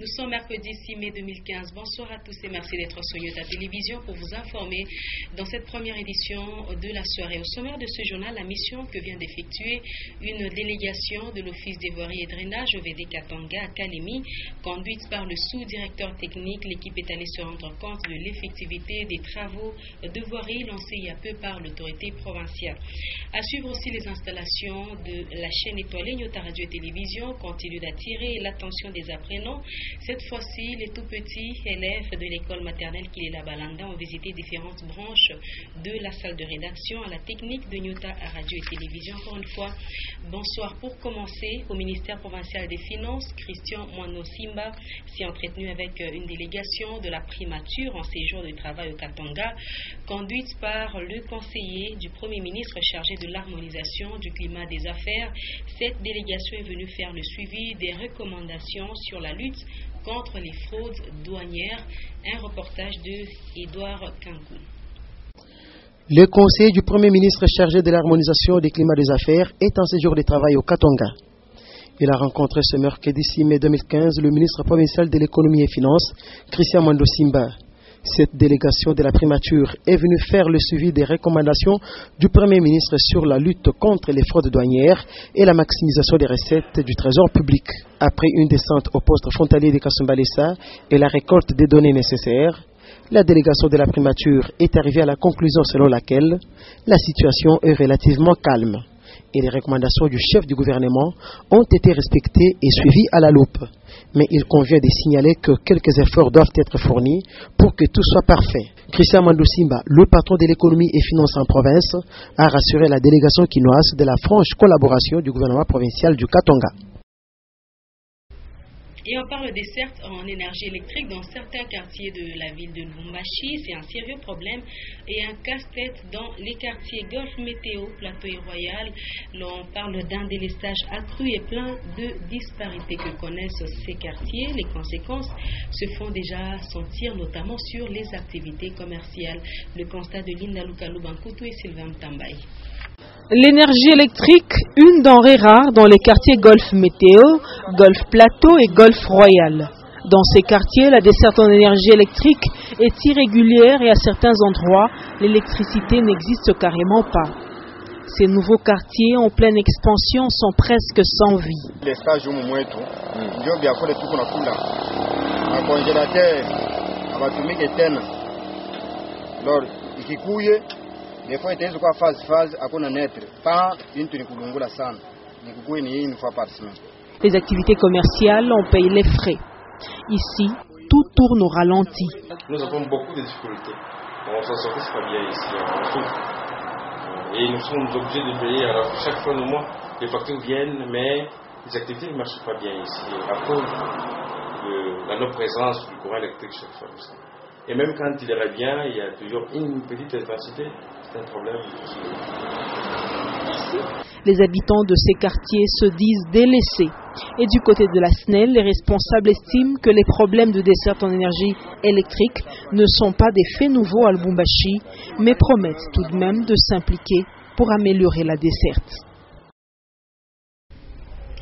Nous sommes mercredi 6 mai 2015. Bonsoir à tous et merci d'être sur Yota Télévision pour vous informer dans cette première édition de la soirée. Au sommaire de ce journal, la mission que vient d'effectuer une délégation de l'Office des voiries et drainage OVD Katanga à Kalemi, conduite par le sous-directeur technique. L'équipe est allée se rendre compte de l'effectivité des travaux de voirie lancés il y a peu par l'autorité provinciale. À suivre aussi les installations de la chaîne étoilée Yota Radio et Télévision continue d'attirer l'attention des apprenants. Cette fois-ci, les tout petits élèves de l'école maternelle Kilela Balanda ont visité différentes branches de la salle de rédaction à la technique de Nyota Radio et Télévision. Encore une fois, bonsoir. Pour commencer, au ministère provincial des Finances, Christian Moano Simba s'est entretenu avec une délégation de la primature en séjour de travail au Katanga, conduite par le conseiller du Premier ministre chargé de l'harmonisation du climat des affaires. Cette délégation est venue faire le suivi des recommandations sur la lutte contre les fraudes douanières. Un reportage de Edouard Kangou. Le conseiller du Premier ministre chargé de l'harmonisation du climat des affaires est en séjour de travail au Katanga. Il a rencontré ce mercredi 6 mai 2015 le ministre provincial de l'économie et finances, Christian Moano Simba. Cette délégation de la primature est venue faire le suivi des recommandations du Premier ministre sur la lutte contre les fraudes douanières et la maximisation des recettes du trésor public. Après une descente au poste frontalier de Kasumbalesa et la récolte des données nécessaires, la délégation de la primature est arrivée à la conclusion selon laquelle la situation est relativement calme et les recommandations du chef du gouvernement ont été respectées et suivies à la loupe. Mais il convient de signaler que quelques efforts doivent être fournis pour que tout soit parfait. Christian Moano Simba, le patron de l'économie et finances en province, a rassuré la délégation quinoise de la franche collaboration du gouvernement provincial du Katanga. Et on parle des certes en énergie électrique dans certains quartiers de la ville de Lubumbashi. C'est un sérieux problème et un casse-tête dans les quartiers Golf Météo, Plateau et Royal. L'on parle d'un délestage accru et plein de disparités que connaissent ces quartiers. Les conséquences se font déjà sentir notamment sur les activités commerciales. Le constat de Linda Lukalu Bankoutou et Sylvain Tambaye. L'énergie électrique, une denrée rare dans les quartiers Golf Météo, Golf Plateau et Golf Royal. Dans ces quartiers, la desserte en énergie électrique est irrégulière et à certains endroits, l'électricité n'existe carrément pas. Ces nouveaux quartiers en pleine expansion sont presque sans vie. Les stages au moment tout, je bien fait tout qu'on a tout là. Un congélateur, un bâtiment qui est alors il couille. Des fois, il y a une phase à connaître, pas une tenue pour la sana. Une fois par semaine. Les activités commerciales, on paye les frais. Ici, tout tourne au ralenti. Nous avons beaucoup de difficultés. On s'en sort pas bien ici. Et nous sommes obligés de payer. Alors, chaque fin de mois, les factures viennent, mais les activités ne marchent pas bien ici. À cause de la non-présence du courant électrique chaque fois. Et même quand il revient, il y a toujours une petite intensité. C'est un problème. Les habitants de ces quartiers se disent délaissés. Et du côté de la SNEL, les responsables estiment que les problèmes de desserte en énergie électrique ne sont pas des faits nouveaux à Lubumbashi, mais promettent tout de même de s'impliquer pour améliorer la desserte.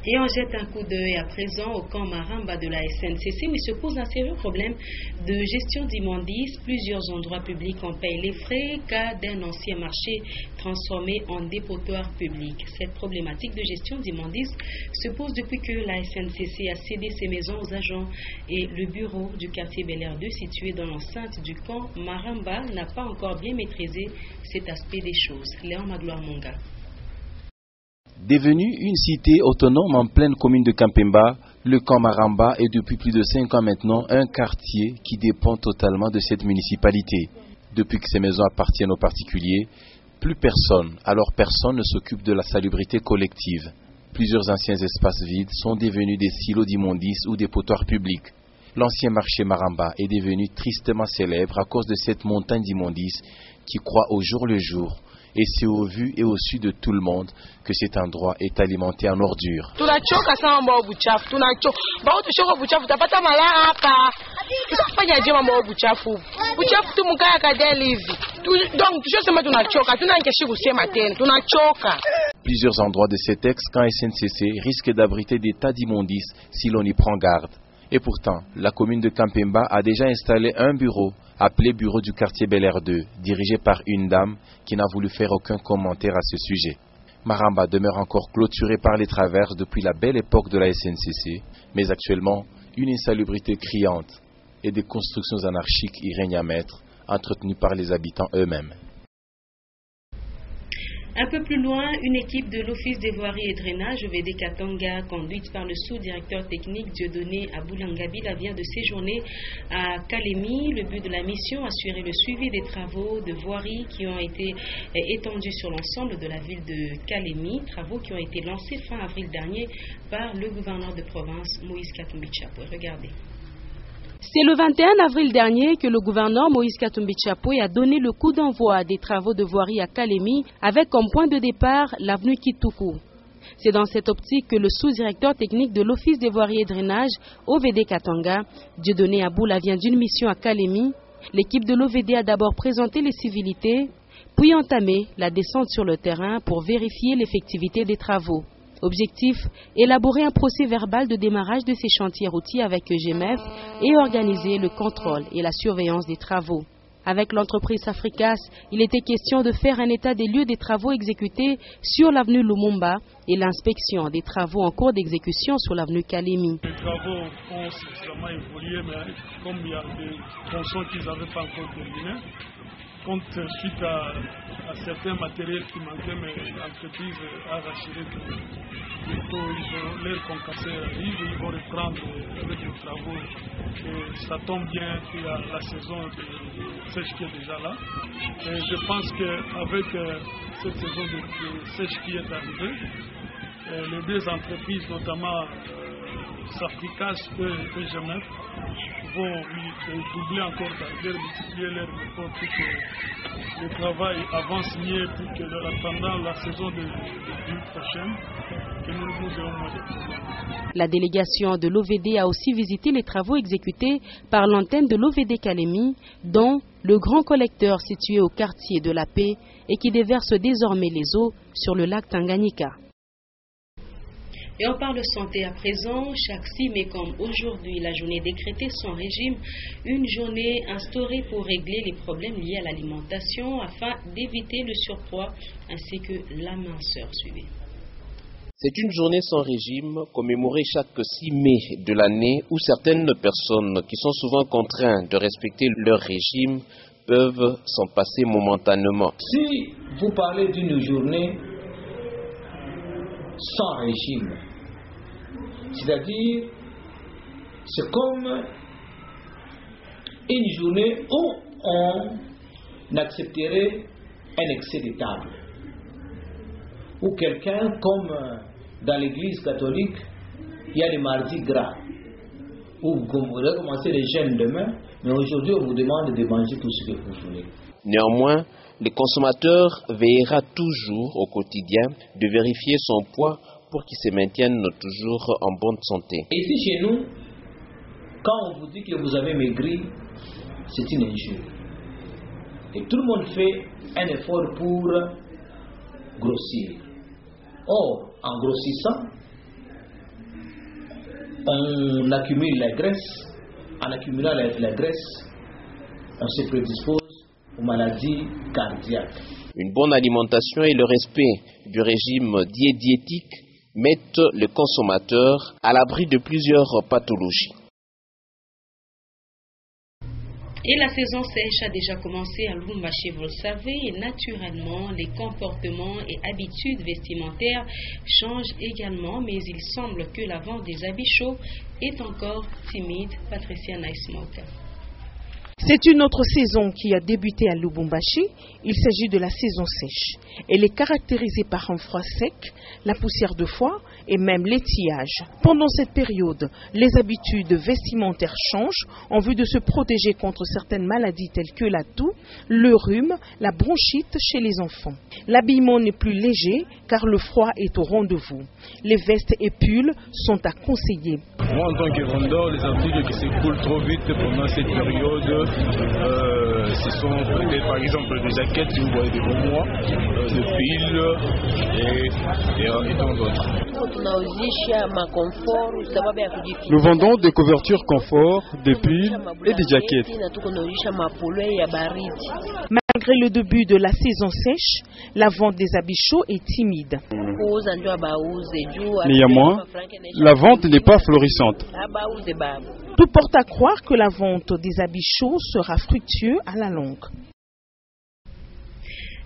Et on jette un coup d'œil à présent au camp Maramba de la SNCC, mais se pose un sérieux problème de gestion d'immondices. Plusieurs endroits publics en payent les frais, cas d'un ancien marché transformé en dépotoir public. Cette problématique de gestion d'immondices se pose depuis que la SNCC a cédé ses maisons aux agents et le bureau du quartier Bel Air 2 situé dans l'enceinte du camp Maramba n'a pas encore bien maîtrisé cet aspect des choses. Léon Magloire Monga. Devenu une cité autonome en pleine commune de Kampemba, le camp Maramba est depuis plus de 5 ans maintenant un quartier qui dépend totalement de cette municipalité. Depuis que ces maisons appartiennent aux particuliers, plus personne, alors personne ne s'occupe de la salubrité collective. Plusieurs anciens espaces vides sont devenus des silos d'immondices ou des potoirs publics. L'ancien marché Maramba est devenu tristement célèbre à cause de cette montagne d'immondices qui croît au jour le jour. Et c'est au vu et au su de tout le monde que cet endroit est alimenté en ordures. Plusieurs endroits de cet ex-camp SNCC risquent d'abriter des tas d'immondices si l'on y prend garde. Et pourtant, la commune de Kampemba a déjà installé un bureau, appelé Bureau du quartier Bel Air 2, dirigé par une dame qui n'a voulu faire aucun commentaire à ce sujet. Maramba demeure encore clôturé par les traverses depuis la belle époque de la SNCC, mais actuellement, une insalubrité criante et des constructions anarchiques y règnent à maître, entretenues par les habitants eux-mêmes. Un peu plus loin, une équipe de l'Office des voiries et drainage OVD Katanga, conduite par le sous-directeur technique Dieudonné Aboulangabila, vient de séjourner à Kalemi. Le but de la mission, assurer le suivi des travaux de voirie qui ont été étendus sur l'ensemble de la ville de Kalemi, travaux qui ont été lancés fin avril dernier par le gouverneur de province Moïse Katumbi Chapoué. Regardez. C'est le 21 avril dernier que le gouverneur Moïse Katumbi Chapoué a donné le coup d'envoi des travaux de voirie à Kalemi avec comme point de départ l'avenue Kitoukou. C'est dans cette optique que le sous-directeur technique de l'Office des voiries et drainage OVD Katanga, Dieudonné Aboula, vient d'une mission à Kalemi. L'équipe de l'OVD a d'abord présenté les civilités, puis entamé la descente sur le terrain pour vérifier l'effectivité des travaux. Objectif, élaborer un procès verbal de démarrage de ces chantiers routiers avec GMF et organiser le contrôle et la surveillance des travaux. Avec l'entreprise Africas, il était question de faire un état des lieux des travaux exécutés sur l'avenue Lumumba et l'inspection des travaux en cours d'exécution sur l'avenue Kalemi. Les travaux ont suffisamment évolué, mais comme il y a des tronçons qu'ils n'avaient pas encore terminés, suite à certains matériels qui manquaient, mais l'entreprise a rassuré que bientôt l'air concassé arrive, ils vont reprendre avec les travaux. Et ça tombe bien qu'il y a la saison de sèche qui est déjà là. Et je pense qu'avec cette saison de sèche qui est arrivée, les deux entreprises, notamment Safricas et GMF, vont doubler encore multiplier leur effort pour que le travail avance mieux, pour que en attendant la saison de l'année prochaine, que nous ayons moins de problèmes. La délégation de l'OVD a aussi visité les travaux exécutés par l'antenne de l'OVD Kalemi, dont le grand collecteur situé au quartier de la Paix et qui déverse désormais les eaux sur le lac Tanganyika. Et on parle santé à présent. Chaque 6 mai, comme aujourd'hui, la journée décrétée sans régime, une journée instaurée pour régler les problèmes liés à l'alimentation afin d'éviter le surpoids ainsi que la minceur. Suivez. C'est une journée sans régime commémorée chaque 6 mai de l'année où certaines personnes qui sont souvent contraintes de respecter leur régime peuvent s'en passer momentanément. Si vous parlez d'une journée sans régime, c'est-à-dire c'est comme une journée où on accepterait un excès de table, ou quelqu'un comme dans l'église catholique il y a les mardis gras où vous recommencez les jeûnes demain, mais aujourd'hui on vous demande de manger tout ce que vous voulez. Néanmoins, le consommateur veillera toujours au quotidien de vérifier son poids pour qu'il se maintienne toujours en bonne santé. Et ici chez nous, quand on vous dit que vous avez maigri, c'est une injure. Et tout le monde fait un effort pour grossir. Or, en grossissant, on accumule la graisse. En accumulant la graisse, on se prédispose aux maladies cardiaques. Une bonne alimentation et le respect du régime diététique mettent le consommateur à l'abri de plusieurs pathologies. Et la saison sèche a déjà commencé à Lubumbashi, vous le savez, et naturellement, les comportements et habitudes vestimentaires changent également, mais il semble que la vente des habits chauds est encore timide. Patricia Naismoka. C'est une autre saison qui a débuté à Lubumbashi. Il s'agit de la saison sèche. Elle est caractérisée par un froid sec, la poussière de foie et même l'étiage. Pendant cette période, les habitudes vestimentaires changent en vue de se protéger contre certaines maladies telles que la toux, le rhume, la bronchite chez les enfants. L'habillement n'est plus léger car le froid est au rendez-vous. Les vestes et pulls sont à conseiller. Moi, en tant que vendeur, les articles qui s'écoulent trop vite pendant cette période, Ce sont peut-être par exemple des jaquettes, si vous voyez des bons mois, de piles et tant d'autres. Nous vendons des couvertures confort, des piles et des jaquettes. Malgré le début de la saison sèche, la vente des habits chauds est timide. Néanmoins, la vente n'est pas florissante. Tout porte à croire que la vente des habits chauds sera fructueuse à la longue.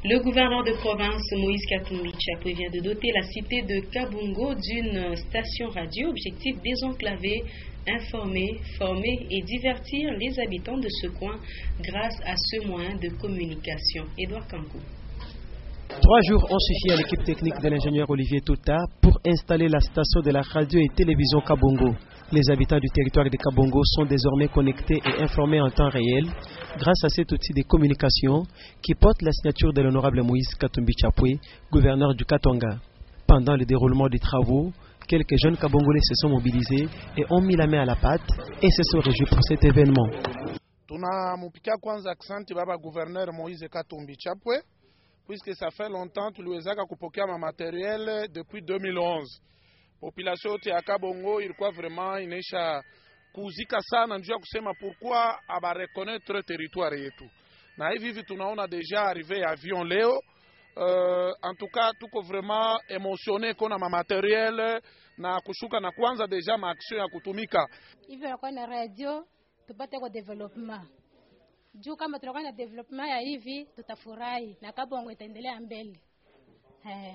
Le gouverneur de province, Moïse Katumbi Chapwe, vient de doter la cité de Kabongo d'une station radio. Objectif désenclaver, informer, former et divertir les habitants de ce coin grâce à ce moyen de communication. Édouard Kankou. 3 jours ont suffi à l'équipe technique de l'ingénieur Olivier Tota pour installer la station de la radio et télévision Kabongo. Les habitants du territoire de Kabongo sont désormais connectés et informés en temps réel grâce à cet outil de communication qui porte la signature de l'honorable Moïse Katumbi Chapwe, gouverneur du Katanga. Pendant le déroulement des travaux, quelques jeunes Kabongolais se sont mobilisés et ont mis la main à la pâte et se sont réjouis pour cet événement. Tunamupikia kwanza asante baba gouverneur Moïse Katumbi Chapwe, puisque ça fait longtemps tuliwezaka kupokea ma matériel depuis 2011. Population yote ya Kabongo ilikuwa vraiment inaisha kuzika sana njoo kusema pourquoi aba reconnaître territoire yetu. Na hivi tunaona déjà arrivé avion leo. En tout cas tuko vraiment émotionné kona ma matériel na kushuka na kwanza déjà ma action ya kutumika. Hivi kwa na radio tupate kwa development. Juu kama tunakuwa na development ya hivi tutafurahi na Kabongo itaendelea mbele.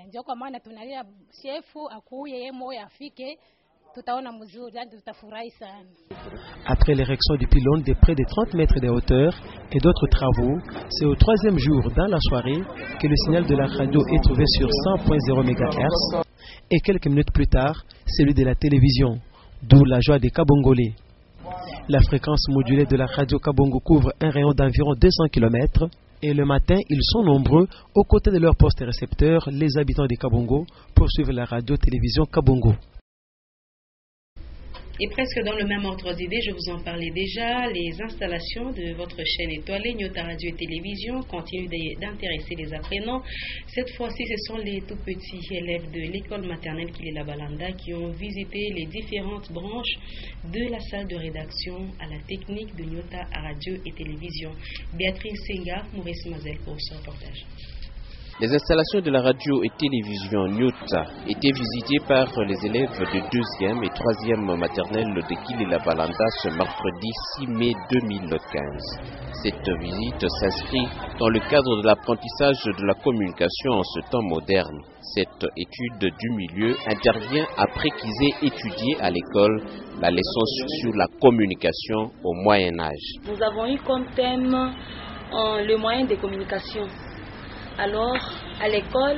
Ndio kwa maana tunalia chefu akuye yeye moyo afike, tutaona mzuri, tutafurahi sana. Après l'érection du pylône de près de 30 mètres de hauteur et d'autres travaux, c'est au 3e jour dans la soirée que le signal de la radio est trouvé sur 100.0 MHz et quelques minutes plus tard, celui de la télévision, d'où la joie des Kabongolais. La fréquence modulée de la radio Kabongo couvre un rayon d'environ 200 km et le matin, ils sont nombreux aux côtés de leurs postes récepteurs, les habitants de Kabongo, pour suivre la radio-télévision Kabongo. Et presque dans le même ordre d'idée, je vous en parlais déjà, les installations de votre chaîne étoilée, Nyota Radio et Télévision, continuent d'intéresser les apprenants. Cette fois-ci, ce sont les tout petits élèves de l'école maternelle Kilela Balanda qui ont visité les différentes branches de la salle de rédaction à la technique de Nyota Radio et Télévision. Béatrice Senga, Maurice Mazel pour ce reportage. Les installations de la radio et télévision Nyota étaient visitées par les élèves de 2e et 3e maternelle de Kilela Balanda ce mercredi 6 mai 2015. Cette visite s'inscrit dans le cadre de l'apprentissage de la communication en ce temps moderne. Cette étude du milieu intervient après qu'ils aient étudié à l'école la leçon sur la communication au Moyen-Âge. Nous avons eu comme thème le moyen de communication. Alors, à l'école,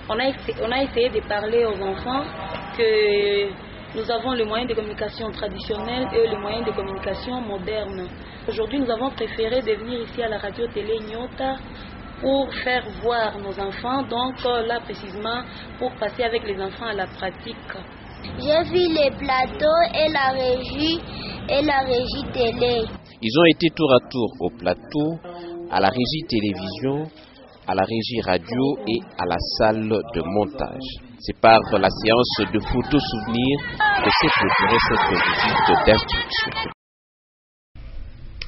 on a essayé de parler aux enfants que nous avons le moyen de communication traditionnel et le moyen de communication moderne. Aujourd'hui, nous avons préféré de venir ici à la radio-télé Nyota pour faire voir nos enfants, donc là précisément pour passer avec les enfants à la pratique. J'ai vu les plateaux et la régie télé. Ils ont été tour à tour au plateau, à la régie télévision, à la régie radio et à la salle de montage. C'est par la séance de photos souvenirs que s'est clôturée cette visite d'instruction.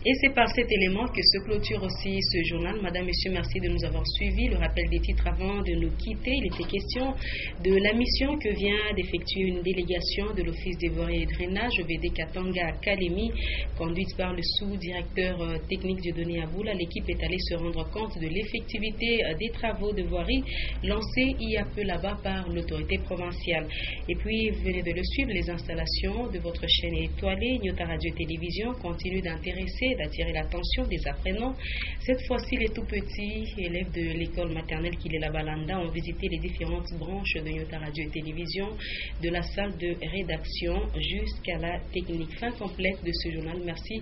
Et c'est par cet élément que se clôture aussi ce journal. Madame, Monsieur, merci de nous avoir suivis. Le rappel des titres avant de nous quitter. Il était question de la mission que vient d'effectuer une délégation de l'Office des voiries et drainage VD Katanga à Kalemi, conduite par le sous-directeur technique Dieudonné Aboula. L'équipe est allée se rendre compte de l'effectivité des travaux de voirie lancés il y a peu là-bas par l'autorité provinciale. Et puis, vous venez de le suivre, les installations de votre chaîne étoilée, Nyota Radio et Télévision, continuent d'intéresser, d'attirer l'attention des apprenants. Cette fois-ci, les tout petits élèves de l'école maternelle Kilela Balanda ont visité les différentes branches de Nyota Radio et Télévision, de la salle de rédaction jusqu'à la technique. Fin complète de ce journal. Merci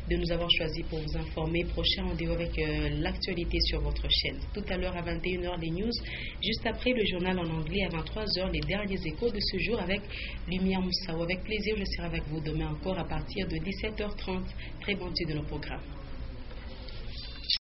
de nous avoir choisis pour vous informer. Prochain rendez-vous avec l'actualité sur votre chaîne. Tout à l'heure à 21h, les news. Juste après, le journal en anglais à 23h, les derniers échos de ce jour avec Lumière Moussaou. Avec plaisir, je serai avec vous demain encore à partir de 17h30. Très bon Dieu de nos programmes.